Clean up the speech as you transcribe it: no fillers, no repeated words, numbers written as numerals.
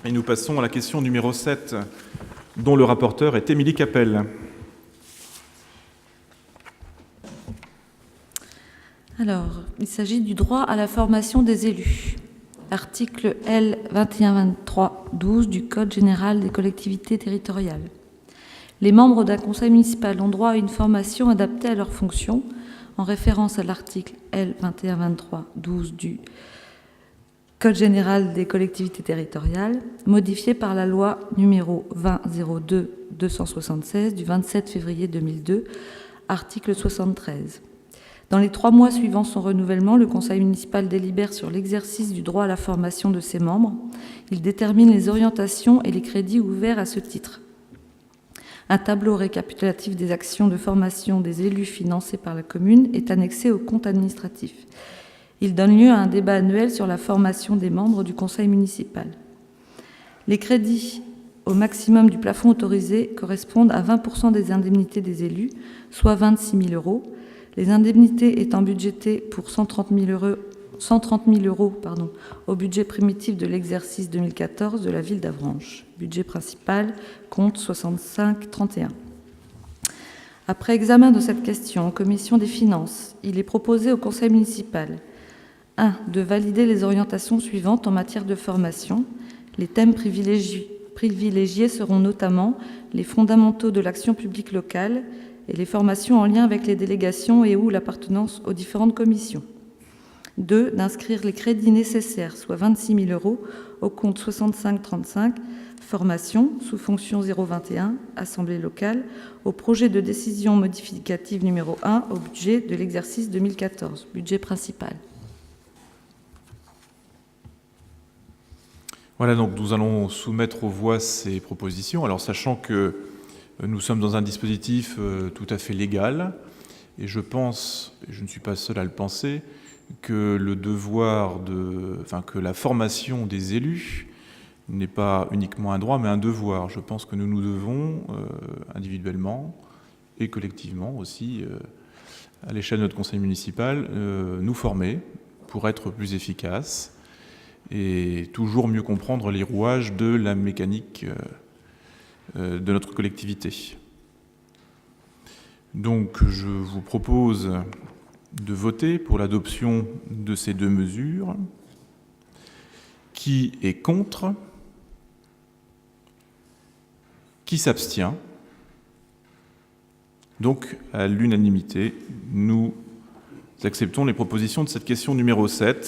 Et nous passons à la question numéro 7, dont le rapporteur est Émilie Capel. Alors, il s'agit du droit à la formation des élus. Article L. 2123-12 du Code général des collectivités territoriales. Les membres d'un conseil municipal ont droit à une formation adaptée à leurs fonctions, en référence à l'article L. 2123-12 du Code général des collectivités territoriales, modifié par la loi numéro 20-02-276 du 27 février 2002, article 73. Dans les 3 mois suivant son renouvellement, le conseil municipal délibère sur l'exercice du droit à la formation de ses membres. Il détermine les orientations et les crédits ouverts à ce titre. Un tableau récapitulatif des actions de formation des élus financés par la commune est annexé au compte administratif. Il donne lieu à un débat annuel sur la formation des membres du conseil municipal. Les crédits au maximum du plafond autorisé correspondent à 20% des indemnités des élus, soit 26 000 €. Les indemnités étant budgétées pour 130 000 € au budget primitif de l'exercice 2014 de la ville d'Avranches. Budget principal, compte 65-31. Après examen de cette question en commission des finances, il est proposé au conseil municipal 1. De valider les orientations suivantes en matière de formation. Les thèmes privilégiés seront notamment les fondamentaux de l'action publique locale et les formations en lien avec les délégations et ou l'appartenance aux différentes commissions. 2. D'inscrire les crédits nécessaires, soit 26 000 € au compte 65-35, formation, sous fonction 021, Assemblée locale, au projet de décision modificative numéro 1 au budget de l'exercice 2014, budget principal. Voilà, donc nous allons soumettre aux voix ces propositions. Alors, sachant que nous sommes dans un dispositif tout à fait légal, et je pense, et je ne suis pas seul à le penser, que que la formation des élus n'est pas uniquement un droit, mais un devoir. Je pense que nous nous devons, individuellement et collectivement aussi, à l'échelle de notre conseil municipal, nous former pour être plus efficaces et toujours mieux comprendre les rouages de la mécanique de notre collectivité. Donc, je vous propose de voter pour l'adoption de ces 2 mesures. Qui est contre? Qui s'abstient? Donc, à l'unanimité, nous acceptons les propositions de cette question numéro 7.